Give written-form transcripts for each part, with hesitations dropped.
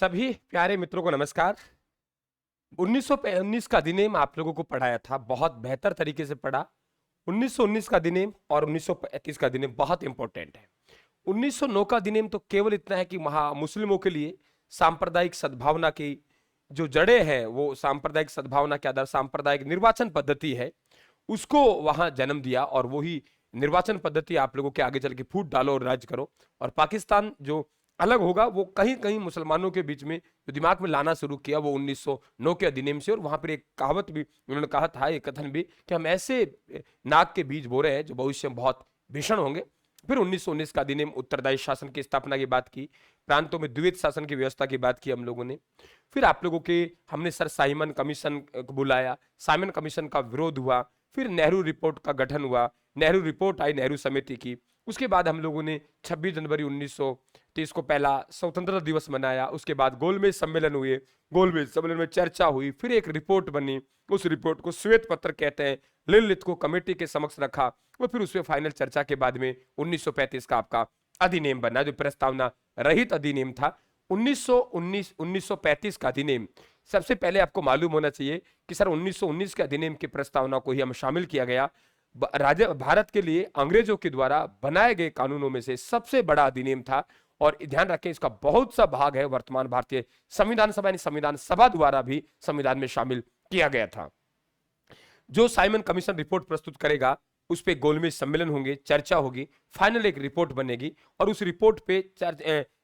सभी प्यारे मित्रों को नमस्कार। 1919 का अधिनियम आप लोगों को पढ़ाया था, बहुत बेहतर तरीके से पढ़ा। 1919 का अधिनियम और 1935 का अधिनियम बहुत इंपॉर्टेंट है। 1909 का अधिनियम तो केवल इतना है कि वहां मुस्लिमों के लिए सांप्रदायिक सद्भावना की जो जड़ें हैं, वो सांप्रदायिक सद्भावना के आधार सांप्रदायिक निर्वाचन पद्धति है, उसको वहां जन्म दिया और वही निर्वाचन पद्धति आप लोगों के आगे चल के फूट डालो और राज करो। और पाकिस्तान जो अलग होगा वो कहीं कहीं मुसलमानों के बीच में जो दिमाग में लाना शुरू किया वो 1909 के अधिनियम से। और वहां पर एक कहावत भी उन्होंने कहा था, एक कथन भी, कि हम ऐसे नाग के बीज बो रहे हैं जो भविष्य में बहुत भीषण होंगे। फिर 1919 का अधिनियम उत्तरदायी शासन की स्थापना की बात की, प्रांतों में द्विवेद शासन की व्यवस्था की बात की हम लोगों ने। फिर आप लोगों के हमने सर साइमन कमीशन को बुलाया, साइमन कमीशन का विरोध हुआ, फिर नेहरू रिपोर्ट का गठन हुआ, नेहरू रिपोर्ट आई नेहरू समिति की। उसके बाद हम लोगों ने 26 जनवरी 1930 को पहला स्वतंत्रता दिवस मनाया। उसके बाद गोलमेज सम्मेलन हुए, गोलमेज सम्मेलन में चर्चा हुई, फिर एक रिपोर्ट बनी, उस रिपोर्ट को श्वेत पत्र कहते हैं, लिनलिथ को कमेटी के समक्ष रखा और फिर उसमें फाइनल चर्चा के बाद में 1935 का आपका अधिनियम बना, जो प्रस्तावना रहित अधिनियम था। 1935 का अधिनियम, सबसे पहले आपको मालूम होना चाहिए कि सर 1919 के अधिनियम की प्रस्तावना को ही हम शामिल किया गया। भारत के लिए अंग्रेजों के द्वारा बनाए गए कानूनों में से सबसे बड़ा अधिनियम था। और ध्यान रखें, इसका बहुत सा भाग है वर्तमान भारतीय संविधान सभा संविधान सभा द्वारा भी संविधान में शामिल किया गया था। जो साइमन कमीशन रिपोर्ट प्रस्तुत करेगा उस पे गोलमेज सम्मेलन होंगे, चर्चा होगी, फाइनल एक रिपोर्ट बनेगी और उस रिपोर्ट पे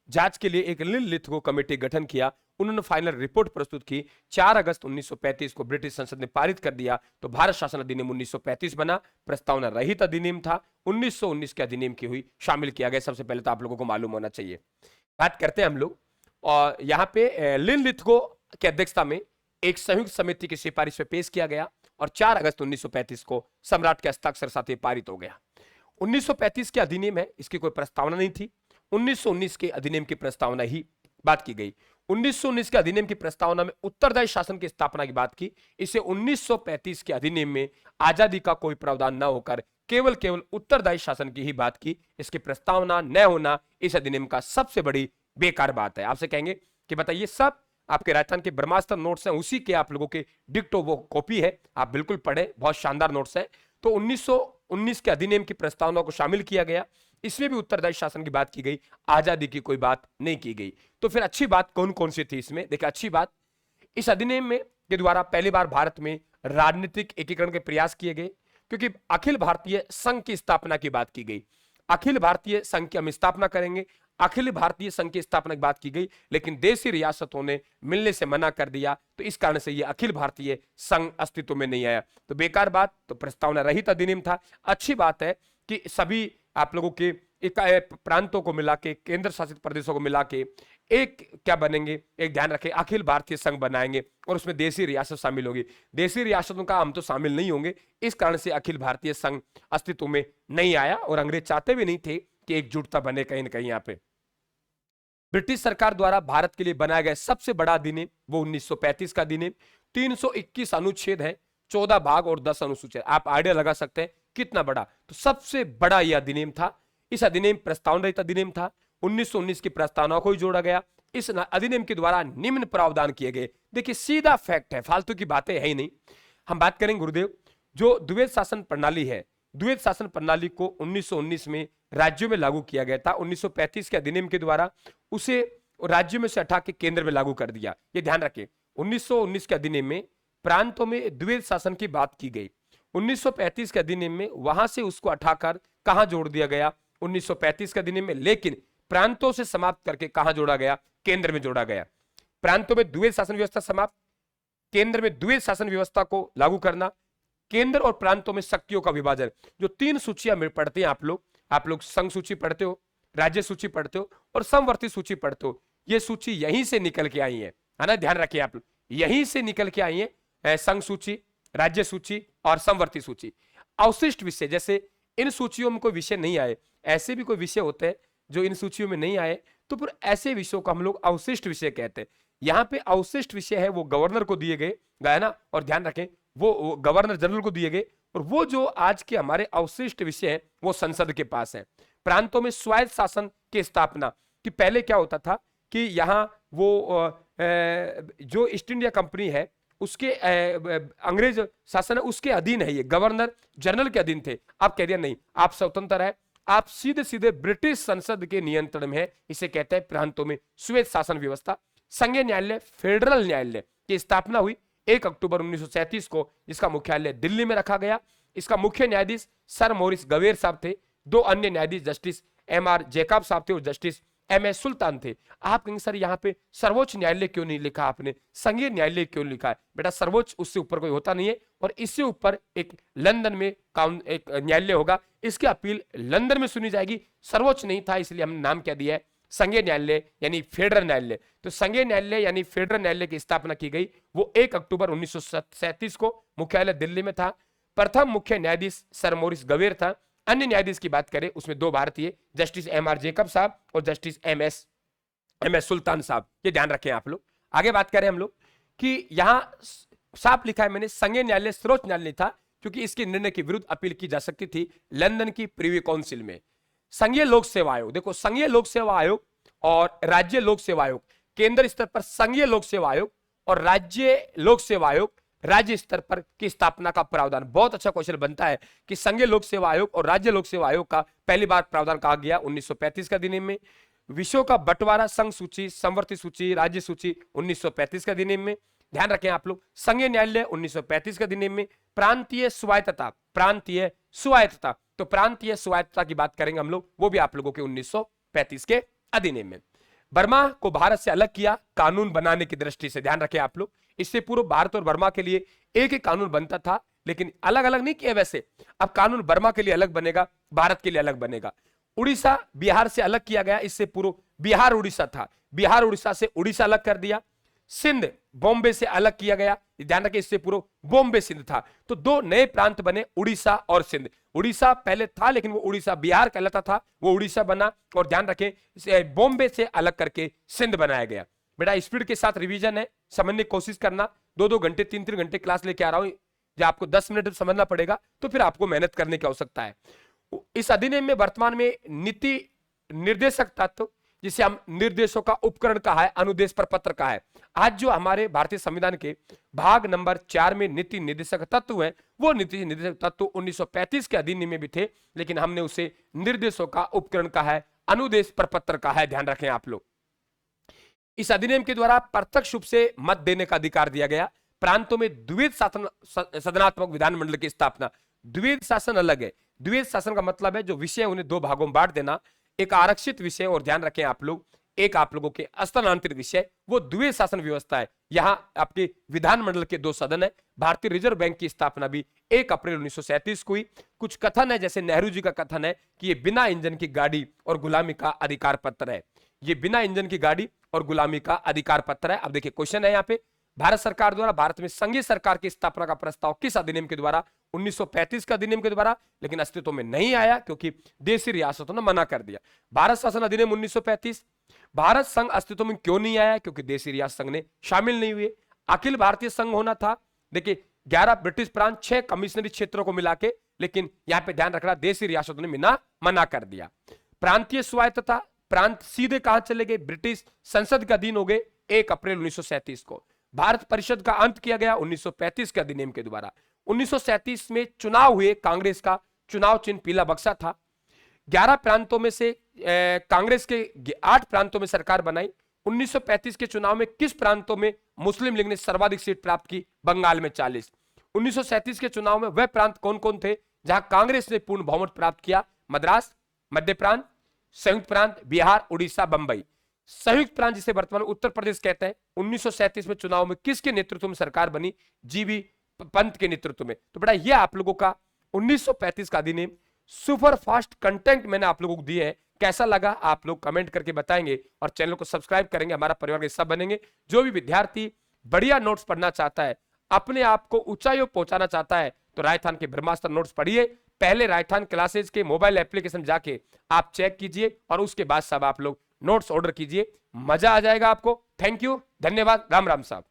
जांच के लिए एक लिनलिथ को कमेटी गठन किया। उन्होंने फाइनल रिपोर्ट प्रस्तुत की। 4 अगस्त 1935 को ब्रिटिश संसद ने पारित कर दिया, तो भारत शासन अधिनियम 1935 बना। प्रस्तावना रहित अधिनियम था, 1919 के अधिनियम की हुई शामिल किया गया। सबसे पहले तो आप लोगों को मालूम होना चाहिए। बात करते हैं हम लोग, और यहाँ पे लिनलिथ को की अध्यक्षता में एक संयुक्त समिति की सिफारिश पे पेश किया गया और 4 अगस्त 1935 को सम्राट के हस्ताक्षर साथ ही पारित हो गया। 1935 के अधिनियम है, इसकी कोई प्रस्तावना नहीं थी। 1919 के अधिनियम की प्रस्तावना ही बात की गई। 1919 के अधिनियम की प्रस्तावना में उत्तरदायी शासन की स्थापना की बात की। इसे 1935 के अधिनियम में आजादी का कोई प्रावधान न होकर केवल उत्तरदायी शासन की ही बात की। इसकी प्रस्तावना न होना इस अधिनियम का सबसे बड़ी बेकार बात है। आपसे कहेंगे कि बताइए, सब आपके राजस्थान के ब्रह्मास्त्र नोट्स हैं, उसी के आप लोगों के डिक्टो वो कॉपी है, आप बिल्कुल पढ़े, बहुत शानदार नोट्स है। तो 1919 के अधिनियम की प्रस्तावना को शामिल किया गया, इसमें भी उत्तरदायी शासन की बात की गई, आजादी की कोई बात नहीं की गई। तो फिर अच्छी बात कौन कौन सी थी इसमें? देखिए, अच्छी बात, इस अधिनियम में के द्वारा पहली बार भारत में राजनीतिक एकीकरण के प्रयास किए गए, क्योंकि अखिल भारतीय संघ की स्थापना की बात की गई। अखिल भारतीय संघ की हम स्थापना करेंगे, अखिल भारतीय संघ की स्थापना की बात की गई, लेकिन देशी रियासतों ने मिलने से मना कर दिया, तो इस कारण से यह अखिल भारतीय संघ अस्तित्व में नहीं आया। तो बेकार बात, तो प्रस्तावना रहित अधिनियम था। अच्छी बात है कि सभी आप लोगों के प्रांतों को मिला के, केंद्र शासित प्रदेशों को मिला के एक क्या बनेंगे, एक ध्यान रखें, अखिल भारतीय संघ बनाएंगे और उसमें देशी रियासत शामिल होगी। देशी रियासतों का हम तो शामिल नहीं होंगे, इस कारण से अखिल भारतीय संघ अस्तित्व में नहीं आया और अंग्रेज चाहते भी नहीं थे कि एकजुटता बने कहीं ना कहीं। यहाँ पे ब्रिटिश सरकार द्वारा भारत के लिए बनाया गया सबसे बड़ा अधिनियम वो 1935 का अधिनियम। 321 अनुच्छेद है, 14 भाग और 10 अनुसूचित। आप आइडिया लगा सकते हैं कितना बड़ा, तो सबसे बड़ा यह अधिनियम था। इस अधिनियम प्रस्तावना रहित अधिनियम था। 1919 की प्रस्तावना को ही जोड़ा गया। इस अधिनियम के द्वारा निम्न प्रावधान किए गए। देखिए, सीधा फैक्ट है, फालतू की बातें है ही नहीं। हम बात करेंगे गुरुदेव, जो द्विवेद शासन प्रणाली है, द्विवेद शासन प्रणाली को 1919 में राज्यों में लागू किया गया था। 1935 के अधिनियम के द्वारा उसे राज्यों में से हटा के केंद्र में लागू कर दिया। ये ध्यान रखें, 1919 के अधिनियम में प्रांतों में द्विवेद शासन की बात की गई। 1935 के अधिनियम में वहां से उसको हटाकर कहां जोड़ दिया गया? 1935 के अधिनियम में, लेकिन प्रांतों से समाप्त करके कहां जोड़ा गया? केंद्र में जोड़ा गया। प्रांतों में द्विवेद शासन व्यवस्था समाप्त, केंद्र में द्विवेद शासन व्यवस्था को लागू करना, केंद्र और प्रांतों में शक्तियों का विभाजन। जो 3 सूचियां पढ़ते हैं आप लोग संघ सूची पढ़ते हो, राज्य सूची पढ़ते हो और समवर्ती सूची पढ़ते हो। ये सूची यहीं से निकल के आई है ना, ध्यान रखिए आप लोग, यहीं से निकल के आई है संघ सूची, राज्य सूची और समवर्ती सूची। अवशिष्ट विषय, जैसे इन सूचियों में कोई विषय नहीं आए, ऐसे भी कोई विषय होते हैं जो इन सूचियों में नहीं आए, तो फिर ऐसे विषयों को हम लोग अवशिष्ट विषय कहते हैं। यहाँ पे अवशिष्ट विषय है वो गवर्नर को दिए गए ना, और ध्यान रखें वो गवर्नर जनरल को दिए गए, और वो जो आज के हमारे अवशिष्ट विषय है वो संसद के पास है। प्रांतों में स्वायत्त शासन की स्थापना, कि पहले क्या होता था कि यहाँ जो ईस्ट इंडिया कंपनी है उसके अंग्रेज शासन है उसके अधीन है, ये गवर्नर जनरल के अधीन थे। आप कह दिया नहीं, आप स्वतंत्र है, आप सीधे सीधे ब्रिटिश संसद के नियंत्रण में है। इसे कहते हैं प्रांतों में स्वेत शासन व्यवस्था। संघीय न्यायालय फेडरल न्यायालय की स्थापना हुई 1 अक्टूबर 1937 को, जिसका मुख्यालय दिल्ली में रखा गया। इसका मुख्य न्यायाधीश सर मोरिस गवेर साहब थे। दो अन्य न्यायाधीश जस्टिस एम.आर. जैकब साहब थे और जस्टिस एम.एस. सुल्तान थे। आप कहेंगे सर यहाँ पे सर्वोच्च न्यायालय क्यों नहीं लिखा आपने, संघीय न्यायालय क्यों लिखा है? बेटा सर्वोच्च उससे ऊपर कोई होता नहीं है, और इससे ऊपर एक लंदन में एक न्यायालय होगा, इसकी अपील लंदन में सुनी जाएगी। सर्वोच्च नहीं था, इसलिए हमने नाम क्या दिया है संघीय न्यायालय यानी फेडरल न्यायालय। तो संघीय न्यायालय यानी फेडरल न्यायालय की स्थापना की गई, वो 1 अक्टूबर 1937 को, मुख्यालय दिल्ली में था। प्रथम मुख्य न्यायाधीश सर मोरिस गवेर था। अन्य न्यायाधीश की बात करें उसमें 2 भारतीय, जस्टिस एम.आर. जैकब साहब और जस्टिस एम.एस. सुल्तान साहब, ये ध्यान रखें आप लोग। आगे बात करें हम लोग कि यहां साफ लिखा है मैंने, संघीय न्यायालय सर्वोच्च न्यायालय था क्योंकि इसके निर्णय के विरुद्ध अपील की जा सकती थी लंदन की प्रीवी काउंसिल में। संघीय लोक सेवा आयोग, देखो संघीय लोक सेवा आयोग और राज्य लोक सेवा आयोग, केंद्र स्तर पर संघीय लोक सेवा आयोग और राज्य लोक सेवा आयोग राज्य स्तर पर की स्थापना का प्रावधान। बहुत अच्छा क्वेश्चन बनता है कि संघीय लोक सेवा आयोग और राज्य लोक सेवा आयोग का पहली बार प्रावधान कहा गया 1935 का अधिनियम में। विषयों का बंटवारा संघ सूची, संवर्ती सूची, राज्य सूची 1935 का अधिनियम में। ध्यान रखें आप लोग, संघीय न्यायालय 1935 का अधिनियम में। प्रांतीय स्वायत्तता, प्रांतीय स्वायत्तता, तो प्रांतीय स्वायत्तता की बात करेंगे हम लोग, वो भी आप लोगों के 1935 के अधिनियम में। बर्मा को भारत से अलग किया कानून बनाने की दृष्टि से, ध्यान रखें आप लोग। इससे पूर्व भारत और बर्मा के लिए एक ही कानून बनता था, लेकिन अलग अलग नहीं किया वैसे। अब कानून बर्मा के लिए अलग बनेगा, भारत के लिए अलग बनेगा। उड़ीसा बिहार से अलग किया गया, इससे पूर्व बिहार उड़ीसा था, बिहार उड़ीसा से उड़ीसा अलग कर दिया। सिंध बॉम्बे से अलग किया गया, ध्यान रखें इससे पूर्व बॉम्बे सिंध था। तो 2 नए प्रांत बने, उड़ीसा और सिंध। उड़ीसा पहले था लेकिन वो उड़ीसा बिहार कहलाता था, वो उड़ीसा बना। और ध्यान रखें बॉम्बे से अलग करके सिंध बनाया गया। बेटा स्पीड के साथ रिवीजन है, समझने की कोशिश करना। 2-2 घंटे 3-3 घंटे क्लास लेके आ रहा हूं, जब आपको 10 मिनट समझना पड़ेगा तो फिर आपको मेहनत करने की आवश्यकता है। इस अधिनियम में वर्तमान में नीति निर्देशक तत्व, जिसे हम निर्देशों का उपकरण कहा है, अनुदेश प्रपत्र कहा है। आज जो हमारे भारतीय संविधान के भाग नंबर 4 में नीति निर्देशक तत्व है, वो नीति निर्देशक तत्व 1935 के अधिनियम में भी थे, लेकिन हमने उसे निर्देशों का उपकरण कहा है, अनुदेश प्रपत्र कहा है। ध्यान रखें आप लोग। इस अधिनियम के द्वारा प्रत्यक्ष रूप से मत देने का अधिकार दिया गया। प्रांतों में द्विवेद शासन, सदनात्मक विधानमंडल की स्थापना। द्विवेद शासन अलग है। द्विवेद शासन का मतलब है जो विषय उन्हें 2 भागों में बांट देना, एक आरक्षित विषय और ध्यान रखें आप लोग एक आप लोगों के स्थानांतरित विषय, वो द्विवेद शासन व्यवस्था है। यहां आपके विधानमंडल के 2 सदन है। भारतीय रिजर्व बैंक की स्थापना भी 1 अप्रैल 1937 को हुई। कुछ कथन है, जैसे नेहरू जी का कथन है कि ये बिना इंजन की गाड़ी और गुलामी का अधिकार पत्र है। ये बिना इंजन की गाड़ी और गुलामी का अधिकार पत्र है। अब देखिए क्वेश्चन है यहाँ पे, भारत सरकार द्वारा भारत में संघीय सरकार की स्थापना का प्रस्ताव किस अधिनियम के द्वारा? 1935 का अधिनियम के द्वारा, लेकिन अस्तित्व में नहीं आया क्योंकि देशी रियासतों ने मना कर दिया। भारत शासन अधिनियम 1935। भारत संघ अस्तित्व में क्यों नहीं आया? क्योंकि देशी रियासत संघ ने शामिल नहीं हुए। अखिल भारतीय संघ होना था। देखिए 11 ब्रिटिश प्रांत, 6 कमिश्नरी क्षेत्रों को मिला के, लेकिन यहां पे ध्यान रखना देशी रियासतों ने मना कर दिया। प्रांतीय स्वायत्तता, प्रांत सीधे कहां चले गए? ब्रिटिश संसद के अधीन हो गए 1 अप्रैल 1937 को। भारत परिषद का अंत किया गया 1935 के अधिनियम के द्वारा। 1937 में चुनाव हुए, कांग्रेस का चुनाव चिन्ह पीला बक्सा था। 11 प्रांतों में से कांग्रेस के 8 प्रांतों में सरकार बनाई। 1935 के चुनाव में किस प्रांतों में मुस्लिम लीग ने सर्वाधिक सीट प्राप्त की? बंगाल में 40। 1937 के चुनाव में वह प्रांत कौन कौन थे जहां कांग्रेस ने पूर्ण बहुमत प्राप्त किया? मद्रास, मध्य प्रांत, संयुक्त प्रांत, बिहार, उड़ीसा, बंबई। संयुक्त प्रांत जिसे वर्तमान उत्तर प्रदेश कहते हैं। 1937 में चुनाव में किसके नेतृत्व में सरकार बनी? जीबी पंत के नेतृत्व में। तो बेटा ये आप लोगों का 1935 का अधिनियम सुपर फास्ट कंटेंट मैंने आप लोगों को दिए हैं। कैसा लगा आप लोग कमेंट करके बताएंगे और चैनल को सब्सक्राइब करेंगे, हमारा परिवार के हिस्सा बनेंगे। जो भी विद्यार्थी बढ़िया नोट्स पढ़ना चाहता है, अपने आप को ऊंचाइयों पहुंचाना चाहता है, तो राजस्थान के ब्रह्मास्त्र नोट्स पढ़िए। पहले राजस्थान क्लासेज के मोबाइल एप्लीकेशन जाके आप चेक कीजिए और उसके बाद सब आप लोग नोट्स ऑर्डर कीजिए, मजा आ जाएगा आपको। थैंक यू, धन्यवाद, राम राम साहब।